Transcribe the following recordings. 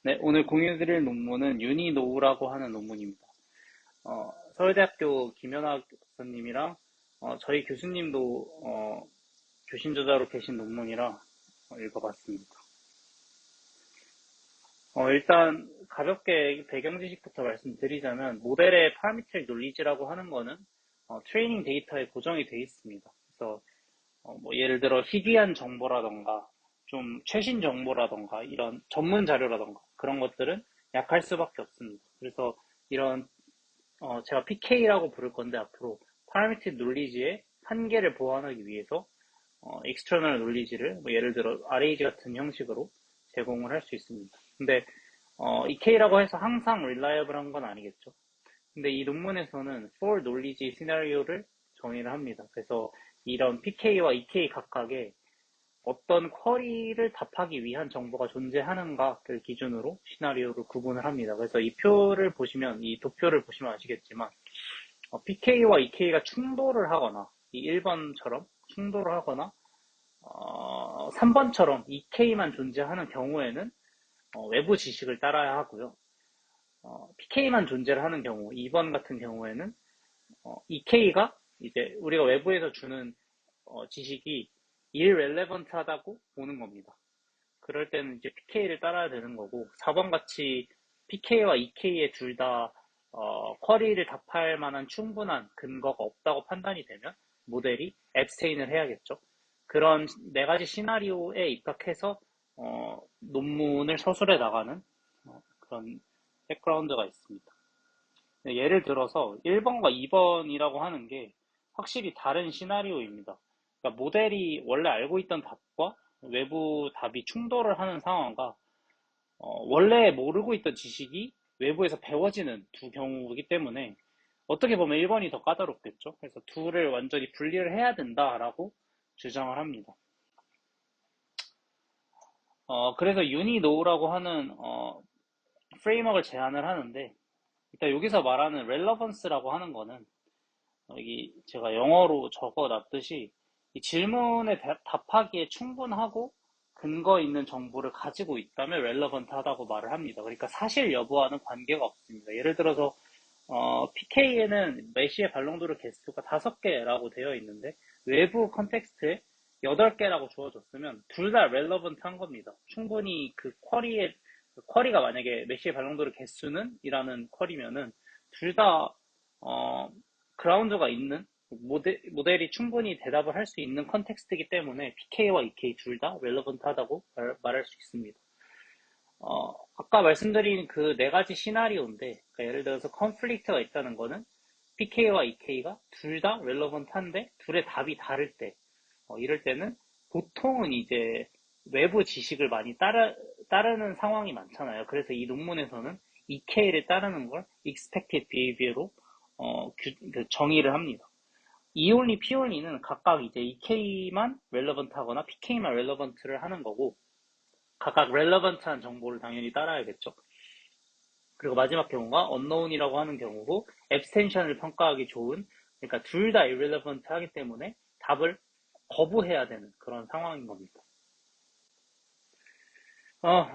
네, 오늘 공유드릴 논문은 유니노우라고 하는 논문입니다. 서울대학교 김연아 교수님이랑 저희 교수님도 교신 저자로 계신 논문이라 읽어봤습니다. 일단 가볍게 배경 지식부터 말씀드리자면 모델의 파라미트릭 논리지라고 하는 거는 트레이닝 데이터에 고정이 되어 있습니다. 그래서 뭐 예를 들어 희귀한 정보라던가 좀 최신 정보라던가 이런 전문 자료라던가 그런 것들은 약할 수밖에 없습니다. 그래서 이런 제가 PK라고 부를 건데 앞으로 Parametric Knowledge의 한계를 보완하기 위해서 External Knowledge를 뭐 예를 들어 RAG 같은 형식으로 제공을 할 수 있습니다. 근데 이 K라고 해서 항상 reliable한 건 아니겠죠. 근데 이 논문에서는 for knowledge 시나리오를 정의를 합니다. 그래서 이런 PK와 EK 각각의 어떤 쿼리를 답하기 위한 정보가 존재하는가를 기준으로 시나리오를 구분을 합니다. 그래서 이 표를 보시면, 이 도표를 보시면 아시겠지만, PK와 EK가 충돌을 하거나, 이 1번처럼 충돌을 하거나, 3번처럼 EK만 존재하는 경우에는 외부 지식을 따라야 하고요. PK만 존재를 하는 경우, 2번 같은 경우에는 EK가 이제 우리가 외부에서 주는 지식이 irrelevant하다고 보는 겁니다. 그럴 때는 이제 PK를 따라야 되는 거고 4번 같이 PK와 EK의 둘 다 쿼리를 답할 만한 충분한 근거가 없다고 판단이 되면 모델이 abstain을 해야겠죠. 그런 네 가지 시나리오에 입각해서 논문을 서술해 나가는 그런 백그라운드가 있습니다. 예를 들어서 1번과 2번이라고 하는 게 확실히 다른 시나리오입니다. 그러니까 모델이 원래 알고 있던 답과 외부 답이 충돌을 하는 상황과 원래 모르고 있던 지식이 외부에서 배워지는 두 경우이기 때문에 어떻게 보면 1번이 더 까다롭겠죠. 그래서 둘을 완전히 분리를 해야 된다라고 주장을 합니다. 그래서 유니노우라고 하는 프레임워크를 제안을 하는데 일단 여기서 말하는 relevance라고 하는 거는 여기 제가 영어로 적어 놨듯이 이 질문에 답하기에 충분하고 근거 있는 정보를 가지고 있다면 relevant 하다고 말을 합니다. 그러니까 사실 여부와는 관계가 없습니다. 예를 들어서 PK에는 메시의 발롱도르 개수가 5개라고 되어 있는데 외부 컨텍스트에 8개라고 주어졌으면 둘 다 relevant 한 겁니다. 충분히 그 쿼리가 만약에 메시의 발롱도르 개수는 이라는 쿼리면은 둘다 그라운드가 있는 모델이 충분히 대답을 할 수 있는 컨텍스트이기 때문에 PK와 EK 둘 다 relevant하다고 말할 수 있습니다. 아까 말씀드린 그 네 가지 시나리오인데, 그러니까 예를 들어서 컨플릭트가 있다는 거는 PK와 EK가 둘 다 relevant한데 둘의 답이 다를 때, 이럴 때는 보통은 이제 외부 지식을 많이 따르는 상황이 많잖아요. 그래서 이 논문에서는 EK를 따르는 걸 expected behavior로 정의를 합니다. E-only, P-only는 각각 이제 EK만 relevant 하거나 PK만 relevant를 하는 거고, 각각 relevant한 정보를 당연히 따라야겠죠. 그리고 마지막 경우가 unknown이라고 하는 경우고, abstention을 평가하기 좋은, 그러니까 둘 다 irrelevant 하기 때문에 답을 거부해야 되는 그런 상황인 겁니다.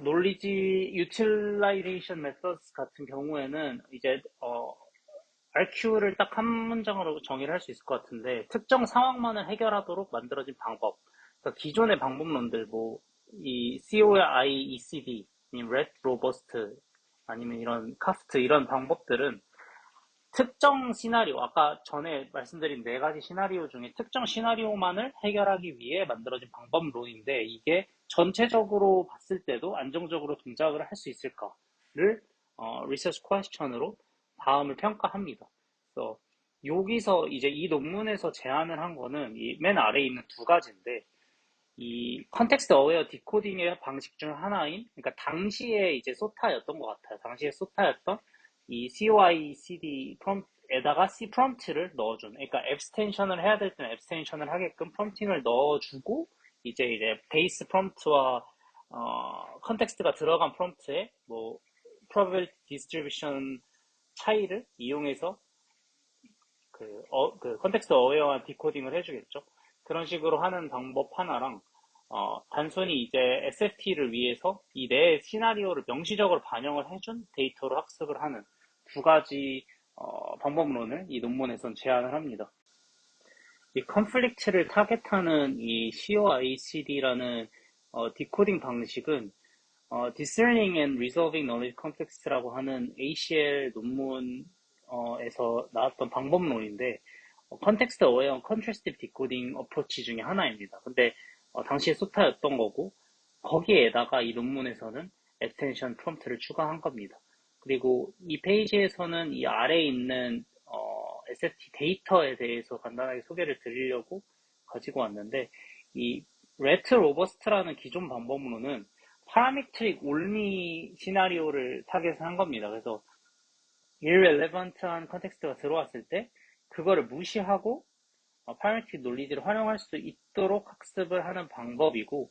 knowledge utilization methods 같은 경우에는 이제 RQ를 딱 한 문장으로 정의를 할 수 있을 것 같은데 특정 상황만을 해결하도록 만들어진 방법. 그러니까 기존의 방법론들 이 COI, ECD, RED, Robust 아니면 이런 카스트 이런 방법들은 특정 시나리오, 아까 전에 말씀드린 네 가지 시나리오 중에 특정 시나리오만을 해결하기 위해 만들어진 방법론인데 이게 전체적으로 봤을 때도 안정적으로 동작을 할 수 있을까를 리서치 퀘스천으로 다음을 평가합니다. 그래서 여기서 이제 이 논문에서 제안을 한 거는 이 맨 아래에 있는 두 가지인데 이 컨텍스트 어웨어 디코딩의 방식 중 하나인 그러니까 당시에 이제 소타였던 것 같아요. 당시에 소타였던 이 COI/CD 프롬프트에다가 C 프롬프트를 넣어준. 그러니까 앱스텐션을 해야 될 때는 앱스텐션을 하게끔 프롬프팅을 넣어주고 이제 베이스 프롬프트와 컨텍스트가 들어간 프롬프트에 뭐 probability distribution 차이를 이용해서 그 컨텍스트 어웨어한 디코딩을 해주겠죠. 그런 식으로 하는 방법 하나랑 단순히 이제 SFT를 위해서 이 내 시나리오를 명시적으로 반영을 해준 데이터로 학습을 하는 두 가지 방법론을 이 논문에선 제안을 합니다. 이 컨플릭트를 타겟하는 이 COICD라는 디코딩 방식은 Discerning and Resolving Knowledge Complex라고 하는 ACL 논문에서 나왔던 방법론인데 컨텍스트 어웨어 컨트래스티브 디코딩 어프로치 중에 하나입니다. 근데 당시에 소타였던 거고 거기에다가 이 논문에서는 엑스텐션 프롬프트를 추가한 겁니다. 그리고 이 페이지에서는 이 아래에 있는 SFT 데이터에 대해서 간단하게 소개를 드리려고 가지고 왔는데 이 레트 로버스트라는 기존 방법으로는 파라메트릭 올리 시나리오를 타겟을 한 겁니다. 그래서 irrelevant한 컨텍스트가 들어왔을 때 그거를 무시하고 파라메트릭 논리지를 활용할 수 있도록 학습을 하는 방법이고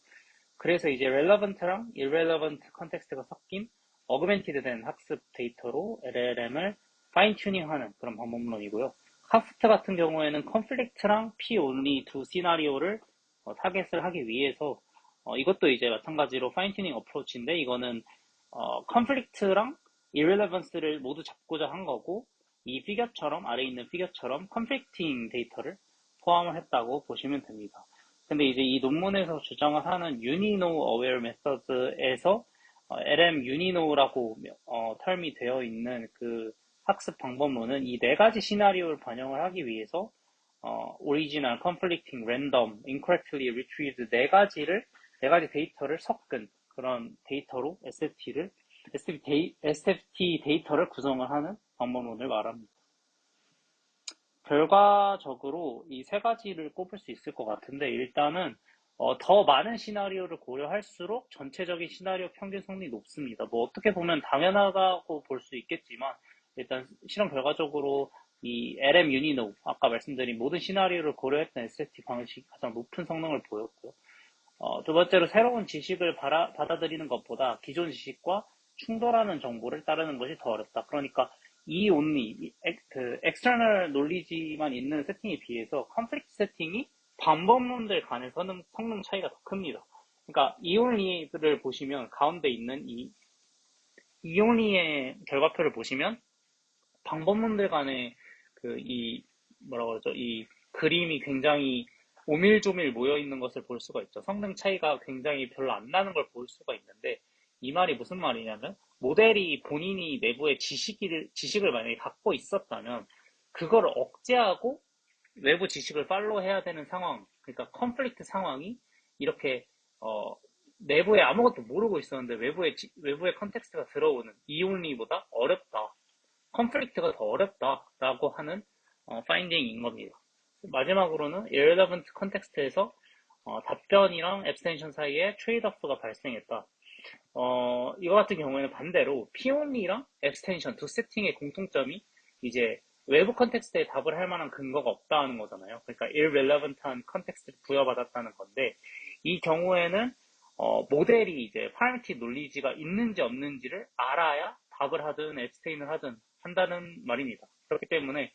그래서 이제 relevant랑 irrelevant 컨텍스트가 섞인 어그멘티드 된 학습 데이터로 LLM을 파인 튜닝하는 그런 방법론이고요. 카프트 같은 경우에는 conflict랑 p-only 두 시나리오를 타겟을 하기 위해서 이것도 이제 마찬가지로 파인 튜닝 어프로치인데 이거는 conflict랑 irrelevance를 모두 잡고자 한 거고 이 피겨처럼 아래에 있는 피겨처럼 conflicting 데이터를 포함을 했다고 보시면 됩니다. 근데 이제 이 논문에서 주장을 하는 Uniknow Aware Method에서 LM Uniknow라고 텀이 되어 있는 그 학습 방법론은 이 네 가지 시나리오를 반영을 하기 위해서 Original, Conflicting, Random, Incorrectly Retrieved 네 가지 데이터를 섞은 그런 데이터로 SFT 데이터를 구성을 하는 방법론을 말합니다. 결과적으로 이 세 가지를 꼽을 수 있을 것 같은데 일단은 더 많은 시나리오를 고려할수록 전체적인 시나리오 평균 성능이 높습니다. 뭐 어떻게 보면 당연하다고 볼 수 있겠지만 일단 실험 결과적으로 이 LM Uniknow 아까 말씀드린 모든 시나리오를 고려했던 SFT 방식이 가장 높은 성능을 보였고요. 두 번째로 새로운 지식을 받아들이는 것보다 기존 지식과 충돌하는 정보를 따르는 것이 더 어렵다. 그러니까 이 only 그 external knowledge만 있는 세팅에 비해서 conflict 세팅이 방법론들 간의 성능 차이가 더 큽니다. 그러니까 이 only를 보시면 가운데 있는 이 only의 결과표를 보시면 방법론들 간의 뭐라고 그러죠? 이 그림이 굉장히 오밀조밀 모여 있는 것을 볼 수가 있죠. 성능 차이가 굉장히 별로 안 나는 걸 볼 수가 있는데 이 말이 무슨 말이냐면 모델이 본인이 내부의 지식을 만약에 갖고 있었다면 그걸 억제하고 외부 지식을 팔로우해야 되는 상황, 그러니까 컨플릭트 상황이 이렇게 내부에 아무것도 모르고 있었는데 외부의 컨텍스트가 들어오는 이온리보다 어렵다. 컨플릭트가 더 어렵다라고 하는 파인딩인 겁니다. 마지막으로는 irrelevant 컨텍스트에서 답변이랑 앱스텐션 사이에 트레이드오프가 발생했다. 이거 같은 경우에는 반대로 p-only랑 앱스텐션 두 세팅의 공통점이 이제 외부 컨텍스트에 답을 할 만한 근거가 없다는 거잖아요. 그러니까 irrelevant한 컨텍스트를 부여받았다는 건데 이 경우에는 모델이 이제 파라메틱 논리지가 있는지 없는지를 알아야 답을 하든 앱스테인을 하든 한다는 말입니다. 그렇기 때문에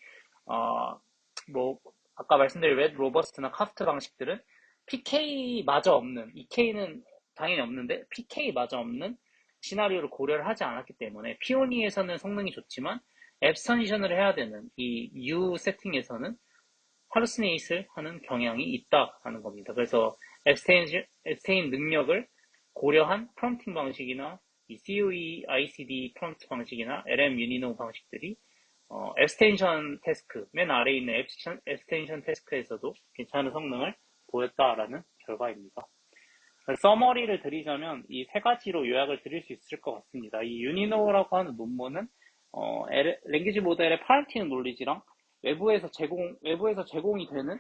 뭐 아까 말씀드린 레드 로버스트나 카프트 방식들은 PK마저 없는 EK는 당연히 없는데 PK마저 없는 시나리오를 고려를 하지 않았기 때문에 피오니에서는 성능이 좋지만 앱스턴션을 해야 되는 이 U 세팅에서는 하루스네이트를 하는 경향이 있다라는 겁니다. 그래서 앱스테인 능력을 고려한 프롬프팅 방식이나 이 COE, ICD 프롬프트 방식이나 LM 유니노 방식들이 앱스텐션 태스크, 맨 아래에 있는 앱스텐션 태스크에서도 괜찮은 성능을 보였다라는 결과입니다. 서머리를 드리자면 이 세 가지로 요약을 드릴 수 있을 것 같습니다. 이 유니노라고 하는 논문은 랭귀지 모델의 파렌팅 논리지랑 외부에서 제공이 되는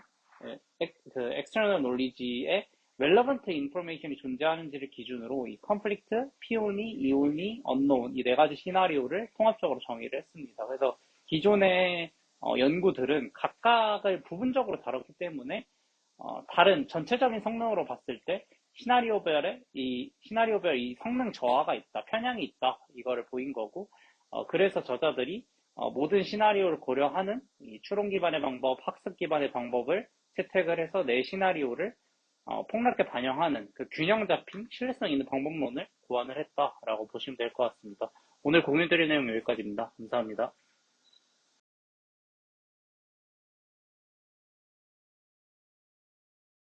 그 external knowledge의 relevant information이 존재하는지를 기준으로 이 conflict, p-only, e-only, unknown 이 네 가지 시나리오를 통합적으로 정의를 했습니다. 그래서 기존의 연구들은 각각을 부분적으로 다뤘기 때문에 다른 전체적인 성능으로 봤을 때 시나리오별 이 성능 저하가 있다, 편향이 있다 이거를 보인 거고 그래서 저자들이 모든 시나리오를 고려하는 이 추론 기반의 방법, 학습 기반의 방법을 채택을 해서 내 시나리오를 폭넓게 반영하는 그 균형 잡힌 신뢰성 있는 방법론을 고안을 했다라고 보시면 될 것 같습니다. 오늘 공유드릴 내용 여기까지입니다. 감사합니다.